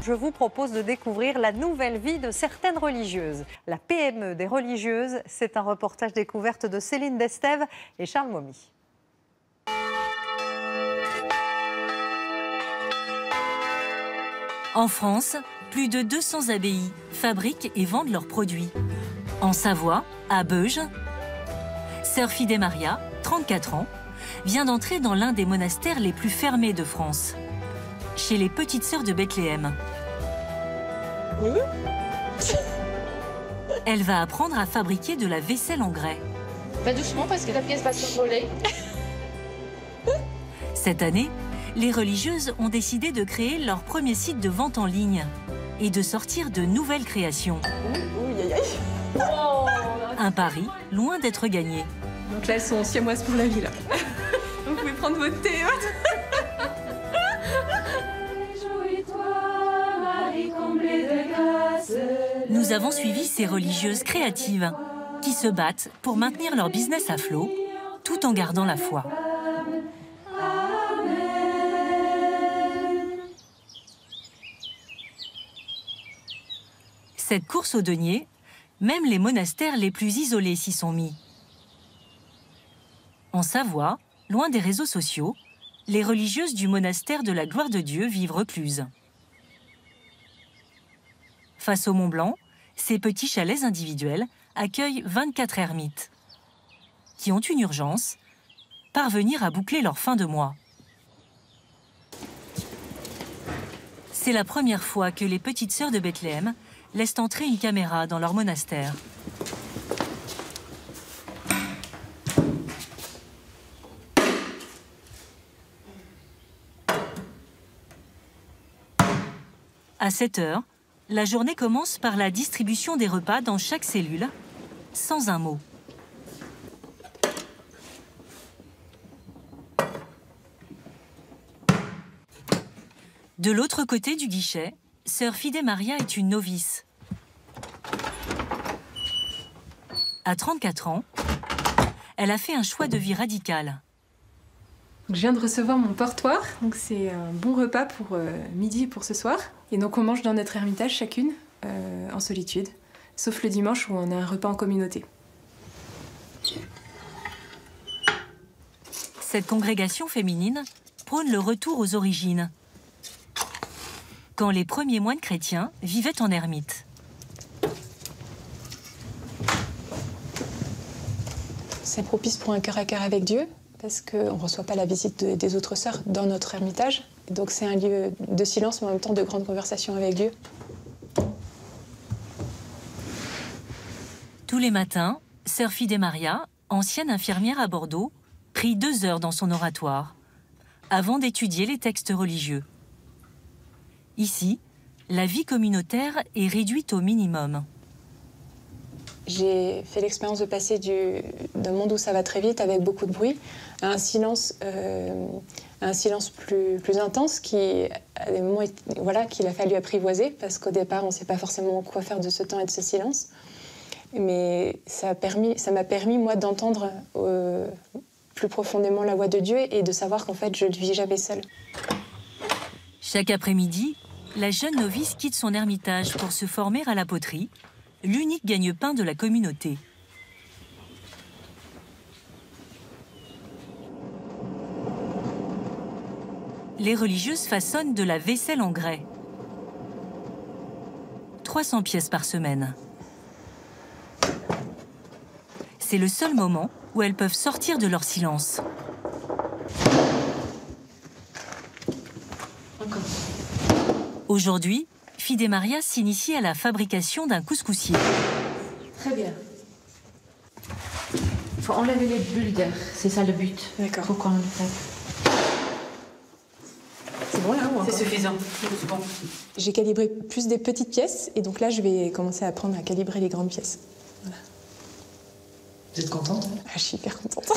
Je vous propose de découvrir la nouvelle vie de certaines religieuses. La PME des religieuses, c'est un reportage découverte de Céline Destève et Charles Momy. En France, plus de 200 abbayes fabriquent et vendent leurs produits. En Savoie, à Beuge, sœur Fidé Maria, 34 ans, vient d'entrer dans l'un des monastères les plus fermés de France, chez les Petites Sœurs de Bethléem. Elle va apprendre à fabriquer de la vaisselle en grès. Va doucement parce que la pièce va s'envoler. Cette année, les religieuses ont décidé de créer leur premier site de vente en ligne et de sortir de nouvelles créations. Un pari loin d'être gagné. Donc là, elles sont siamoises pour la vie, là. Vous pouvez prendre votre thé. Nous avons suivi ces religieuses créatives qui se battent pour maintenir leur business à flot tout en gardant la foi. Cette course au denier, même les monastères les plus isolés s'y sont mis. En Savoie, loin des réseaux sociaux, les religieuses du monastère de la Gloire de Dieu vivent recluses. Face au Mont Blanc, ces petits chalets individuels accueillent 24 ermites qui ont une urgence, parvenir à boucler leur fin de mois. C'est la première fois que les Petites Sœurs de Bethléem laissent entrer une caméra dans leur monastère. À 7 heures, la journée commence par la distribution des repas dans chaque cellule, sans un mot. De l'autre côté du guichet, sœur Fidé Maria est une novice. À 34 ans, elle a fait un choix de vie radical. Je viens de recevoir mon portoir, donc c'est un bon repas pour midi et pour ce soir. Et donc on mange dans notre ermitage chacune, en solitude, sauf le dimanche où on a un repas en communauté. Cette congrégation féminine prône le retour aux origines, quand les premiers moines chrétiens vivaient en ermite. C'est propice pour un cœur à cœur avec Dieu, parce qu'on ne reçoit pas la visite des autres sœurs dans notre ermitage. Donc c'est un lieu de silence, mais en même temps de grande conversation avec Dieu. Tous les matins, sœur Fidé Maria, ancienne infirmière à Bordeaux, prie 2 heures dans son oratoire, avant d'étudier les textes religieux. Ici, la vie communautaire est réduite au minimum. J'ai fait l'expérience de passer d'un monde où ça va très vite, avec beaucoup de bruit, à un silence plus intense qui, à des moments, voilà, qu'il a fallu apprivoiser, parce qu'au départ, on ne sait pas forcément quoi faire de ce temps et de ce silence. Mais ça m'a permis, moi, d'entendre plus profondément la voix de Dieu et de savoir qu'en fait, je ne vis jamais seule. Chaque après-midi, la jeune novice quitte son ermitage pour se former à la poterie, l'unique gagne-pain de la communauté. Les religieuses façonnent de la vaisselle en grès. 300 pièces par semaine. C'est le seul moment où elles peuvent sortir de leur silence. Aujourd'hui, Fidé Maria s'initie à la fabrication d'un couscoussier. Très bien. Il faut enlever les bulles d'air, c'est ça le but. D'accord. Pourquoi on le fait? C'est bon là ou C'est suffisant. C'est bon. J'ai calibré plus des petites pièces, et donc là, je vais commencer à apprendre à calibrer les grandes pièces. Voilà. Vous êtes contente? Je suis hyper contente.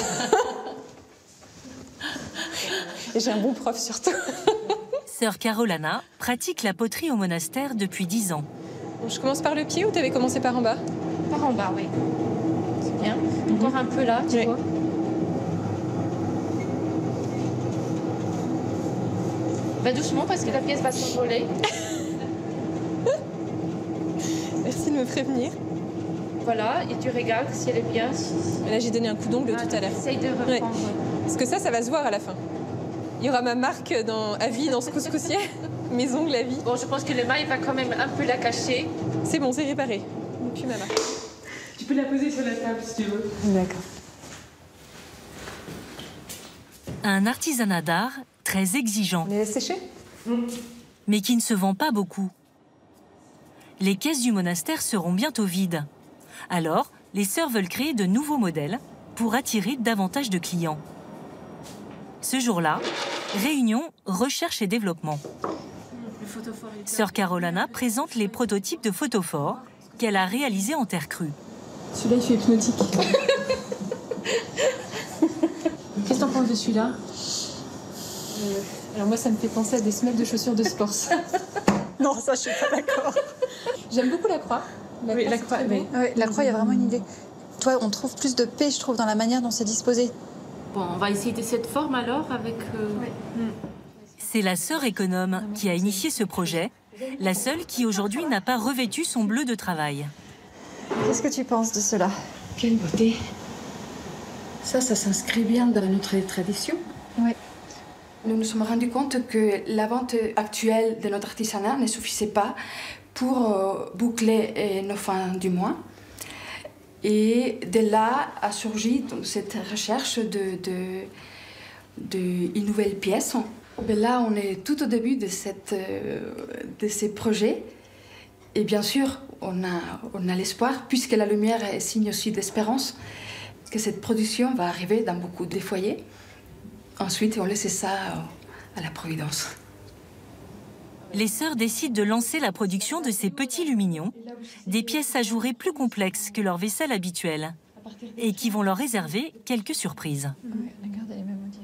Et j'ai un bon prof surtout. Sœur Carolana pratique la poterie au monastère depuis 10 ans. Bon, je commence par le pied ou t'avais commencé par en bas? Par en bas, oui. C'est bien. Encore un peu là, tu vois. Va doucement parce que la pièce va s'envoler. me prévenir. Voilà, et tu regardes si elle est bien. Là, j'ai donné un coup d'ongle tout à l'heure. Essaye de reprendre. Ouais. Parce que ça va se voir à la fin. Il y aura ma marque à vie dans ce couscoussier. Mes ongles à vie. Bon, je pense que le maille va quand même un peu la cacher. C'est bon, c'est réparé. Et puis ma marque. Tu peux la poser sur la table si tu veux. D'accord. Un artisanat d'art très exigeant, On les laisse sécher? mais qui ne se vend pas beaucoup. Les caisses du monastère seront bientôt vides. Alors, les sœurs veulent créer de nouveaux modèles pour attirer davantage de clients. Ce jour-là, réunion recherche et développement. Sœur Carolina présente les prototypes de photophores qu'elle a réalisés en terre crue. Celui-là, il fait hypnotique. Qu'est-ce que t'en penses de celui-là? Alors moi, ça me fait penser à des semelles de chaussures de sport. Non, ça, je suis pas d'accord. J'aime beaucoup la croix. Oui, la croix, oui. Ouais, la croix, il y a vraiment une idée. Toi, on trouve plus de paix, je trouve, dans la manière dont c'est disposé. Bon, on va essayer de cette forme alors avec... C'est la sœur économe qui a initié ce projet, la seule qui aujourd'hui n'a pas revêtu son bleu de travail. Qu'est-ce que tu penses de cela? Quelle beauté! Ça s'inscrit bien dans notre tradition. Oui. Nous nous sommes rendus compte que la vente actuelle de notre artisanat ne suffisait pas pour boucler nos fins du mois. Et de là a surgi donc, cette recherche d'une nouvelle pièce. Mais là, on est tout au début de ces projets. Et bien sûr, on a l'espoir, puisque la lumière est signe aussi d'espérance, que cette production va arriver dans beaucoup de foyers. Ensuite, on laisse ça à la Providence. Les sœurs décident de lancer la production de ces petits lumignons, des pièces ajourées plus complexes que leur vaisselle habituelle, et qui vont leur réserver quelques surprises. Oui, regarde, elle est même maudite.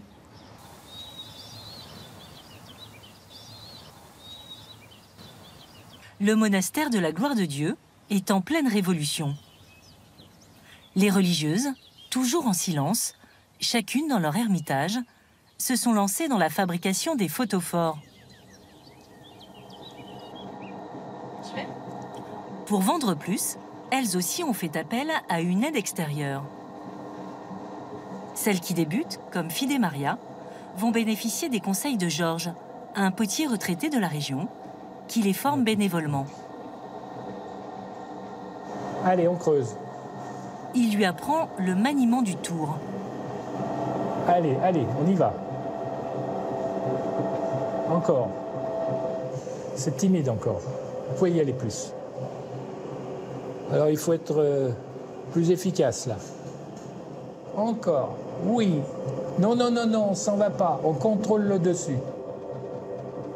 Le monastère de la Gloire de Dieu est en pleine révolution. Les religieuses, toujours en silence, chacune dans leur ermitage, se sont lancées dans la fabrication des photophores. Pour vendre plus, elles aussi ont fait appel à une aide extérieure. Celles qui débutent, comme Fide Maria, vont bénéficier des conseils de Georges, un potier retraité de la région, qui les forme bénévolement. Allez, on creuse. Il lui apprend le maniement du tour. Allez, allez, on y va. Encore. C'est timide encore. Vous pouvez y aller plus. Alors il faut être plus efficace là. Encore. Oui. Non, non, non, non, on s'en va pas. On contrôle le dessus.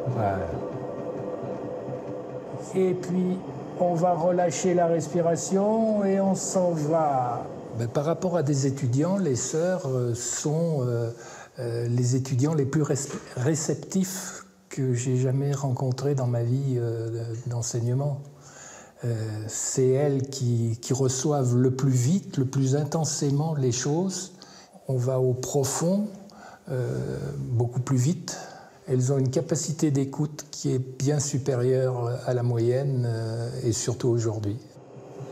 Voilà. Et puis on va relâcher la respiration et on s'en va. Ben, par rapport à des étudiants, les sœurs sont les étudiants les plus réceptifs que j'ai jamais rencontrés dans ma vie d'enseignement. C'est elles qui reçoivent le plus vite, le plus intensément les choses. On va au profond, beaucoup plus vite. Elles ont une capacité d'écoute qui est bien supérieure à la moyenne, et surtout aujourd'hui.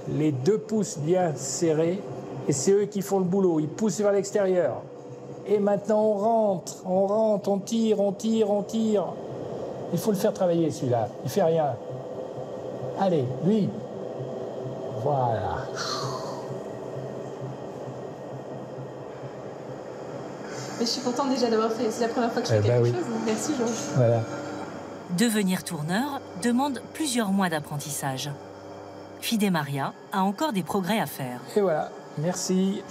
Les 2 pouces bien serrés, et c'est eux qui font le boulot. Ils poussent vers l'extérieur. Et maintenant, on rentre, on tire, on tire, on tire. Il faut le faire travailler, celui-là. Il fait rien. Allez, lui. Voilà. Mais je suis contente déjà d'avoir fait. C'est la première fois que je fais quelque chose. Merci, Georges. Voilà. Devenir tourneur demande plusieurs mois d'apprentissage. Fide Maria a encore des progrès à faire. Et voilà. Merci.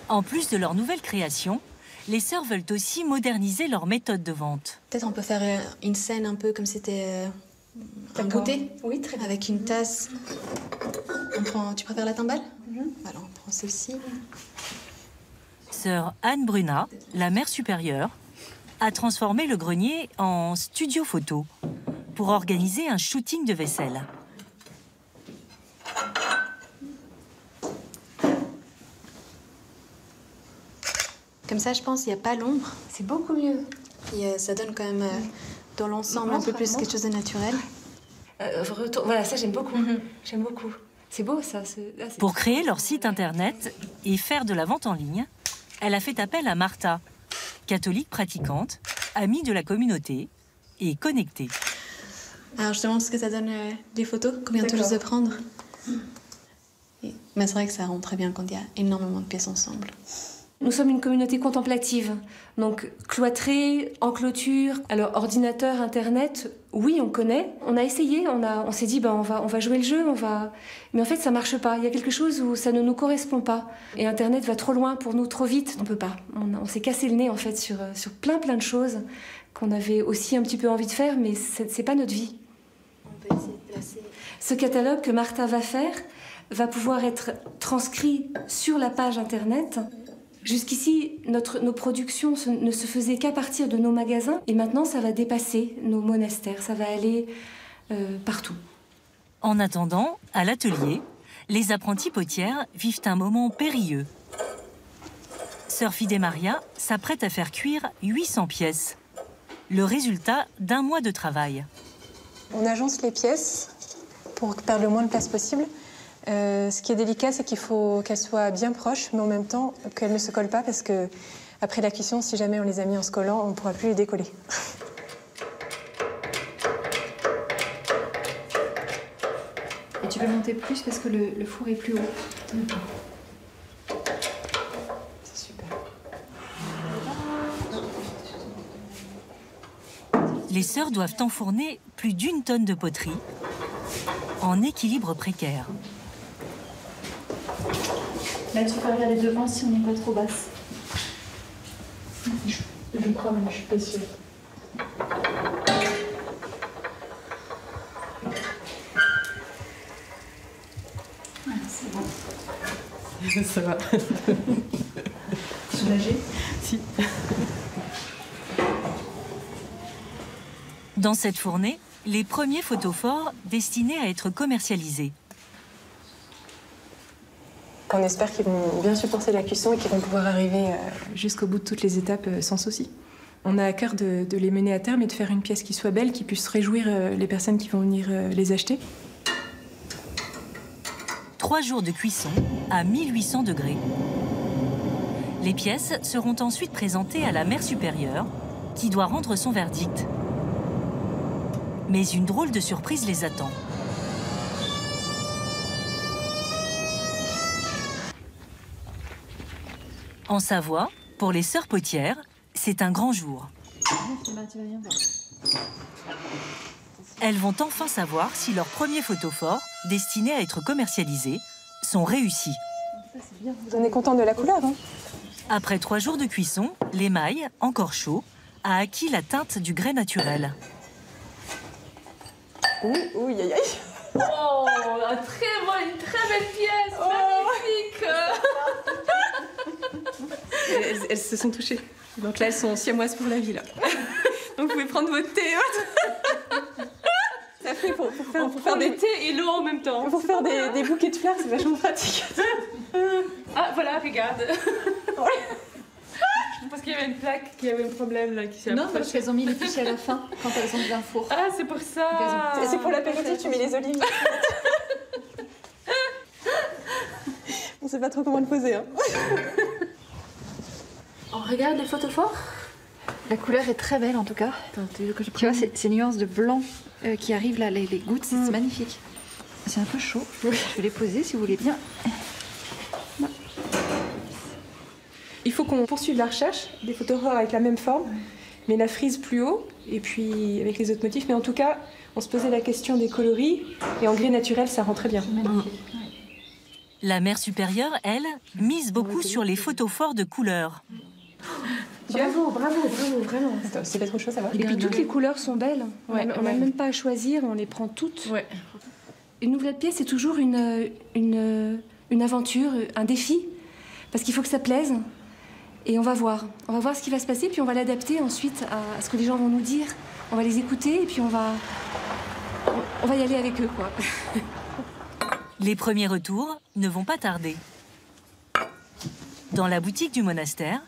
En plus de leur nouvelle création, les sœurs veulent aussi moderniser leur méthode de vente. Peut-être on peut faire une scène un peu comme c'était un goûter. Oui, très bien. Avec une tasse. Tu préfères la timbale? Voilà, on prend celle-ci. Sœur Anne Bruna, la mère supérieure, a transformé le grenier en studio photo pour organiser un shooting de vaisselle. Comme ça, je pense, il n'y a pas l'ombre. C'est beaucoup mieux. Et ça donne quand même dans l'ensemble un peu plus quelque chose de naturel. Voilà, ça j'aime beaucoup. J'aime beaucoup. C'est beau ça. Pour créer leur site internet et faire de la vente en ligne, elle a fait appel à Martha, catholique pratiquante, amie de la communauté et connectée. Alors je te montre ce que ça donne les photos, combien tout juste de prendre. Mais c'est vrai que ça rend très bien quand il y a énormément de pièces ensemble. Nous sommes une communauté contemplative, donc cloîtrée, en clôture. Alors ordinateur, internet, oui on connaît. On a essayé, on s'est dit on va jouer le jeu, mais en fait ça marche pas. Il y a quelque chose où ça ne nous correspond pas. Et internet va trop loin pour nous, trop vite. On peut pas. On s'est cassé le nez en fait sur plein de choses qu'on avait aussi un petit peu envie de faire, mais c'est pas notre vie. On peut essayer de placer. Ce catalogue que Martha va faire va pouvoir être transcrit sur la page internet. Jusqu'ici, nos productions ne se faisaient qu'à partir de nos magasins et maintenant ça va dépasser nos monastères, ça va aller partout. En attendant, à l'atelier, les apprentis potières vivent un moment périlleux. Sœur Fidé-Maria s'apprête à faire cuire 800 pièces. Le résultat d'un mois de travail. On agence les pièces pour perdre le moins de place possible. Ce qui est délicat, c'est qu'il faut qu'elles soient bien proches, mais en même temps qu'elles ne se collent pas, parce que après la cuisson, si jamais on les a mis en se collant, on ne pourra plus les décoller. Et tu peux monter plus parce que le four est plus haut. C'est super. Les sœurs doivent enfourner plus d'1 tonne de poterie en équilibre précaire. Là, tu peux regarder devant si on n'est pas trop basse. Je crois, mais je suis pas sûre. C'est bon. Ça va. Soulagée? Si. Dans cette fournée, les premiers photophores destinés à être commercialisés. On espère qu'ils vont bien supporter la cuisson et qu'ils vont pouvoir arriver jusqu'au bout de toutes les étapes sans souci. On a à cœur de les mener à terme et de faire une pièce qui soit belle, qui puisse réjouir les personnes qui vont venir les acheter. 3 jours de cuisson à 1800 degrés. Les pièces seront ensuite présentées à la mère supérieure, qui doit rendre son verdict. Mais une drôle de surprise les attend. En Savoie, pour les sœurs potières, c'est un grand jour. Elles vont enfin savoir si leurs premiers photophores, destinés à être commercialisés, sont réussis. On est content de la couleur, hein. Après 3 jours de cuisson, l'émail, encore chaud, a acquis la teinte du grès naturel. Ouh, aïe, aïe. Oh, une très belle pièce, magnifique. Elles se sont touchées. Donc là, elles sont siamoises pour la vie, là. Donc vous pouvez prendre votre thé. Ça fait pour faire des thés et l'eau en même temps. Pour faire des bouquets de fleurs, c'est vachement pratique. Ah, voilà, regarde. Parce qu'il y avait une plaque qui avait un problème là. Non, parce qu'elles ont mis les fichiers à la fin quand elles ont mis un four. Ah, c'est pour ça. Et c'est pour l'apéritif, tu mets les olives. On sait pas trop comment le poser, hein. On regarde les photophores. La couleur est très belle en tout cas. Attends, tu vois, ces nuances de blanc qui arrivent là, les gouttes, c'est magnifique. C'est un peu chaud. Je vais les poser si vous voulez bien. Il faut qu'on poursuive la recherche des photophores avec la même forme, mais la frise plus haut, et puis avec les autres motifs. Mais en tout cas, on se posait la question des coloris, et en gris naturel, ça rend très bien. La mère supérieure, elle, mise beaucoup sur les photophores de couleur. Bravo, vraiment. C'est pas trop chaud, ça va. Et puis toutes les couleurs sont belles. On n'a même pas à choisir, on les prend toutes. Ouais. Une nouvelle pièce, c'est toujours une aventure, un défi, parce qu'il faut que ça plaise. Et on va voir ce qui va se passer, puis on va l'adapter ensuite à ce que les gens vont nous dire. On va les écouter, et puis on va y aller avec eux, quoi. Les premiers retours ne vont pas tarder. Dans la boutique du monastère,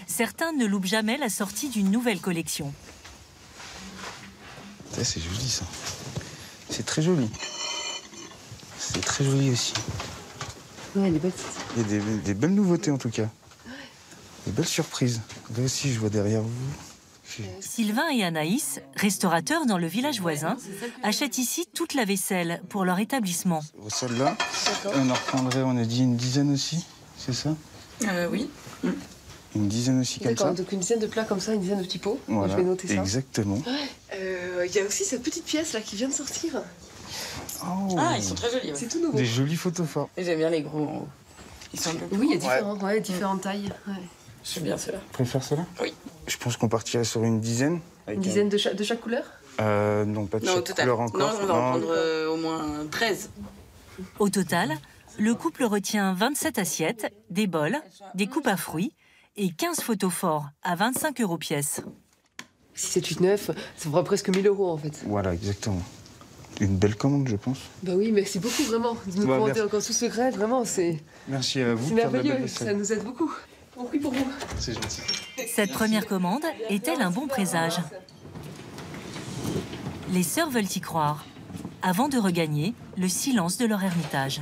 certains ne loupent jamais la sortie d'une nouvelle collection. C'est joli, ça. c'est très joli. C'est très joli aussi. Ouais, des belles... Il y a des belles nouveautés en tout cas. Des belles surprises. Là aussi, je vois derrière vous. Sylvain et Anaïs, restaurateurs dans le village voisin, achètent ici toute la vaisselle pour leur établissement. Celle-là, on en reprendrait, on a dit une dizaine aussi, c'est ça? Oui. Une dizaine aussi comme ça. D'accord, donc une dizaine de plats comme ça, une dizaine de petits pots. Voilà, je vais noter ça. Exactement. Il y a aussi cette petite pièce là qui vient de sortir. Oh. Ah, ils sont très jolis. Ouais. C'est tout nouveau. Des jolis photophores. J'aime bien les gros en haut. Ils sont oui, il y a différents, différentes tailles. Ouais. J'aime bien ceux-là. Tu préfères ceux-là? Oui. Je pense qu'on partirait sur une dizaine. Une dizaine de chaque couleur? Non, pas de chaque couleur encore. Non, on va en prendre au moins 13. Au total, le couple retient 27 assiettes, des bols, des coupes à fruits et 15 photophores à 25 € pièce. Si c'est 8-9, ça fera presque 1 000 € en fait. Voilà, exactement. Une belle commande, je pense. Bah oui, merci beaucoup vraiment de nous commander encore sous secret. Vraiment, c'est... Merci à vous. C'est merveilleux, ça nous aide beaucoup. On prie pour vous. C'est gentil. Cette première commande est-elle un bon présage? Les sœurs veulent y croire, avant de regagner le silence de leur ermitage.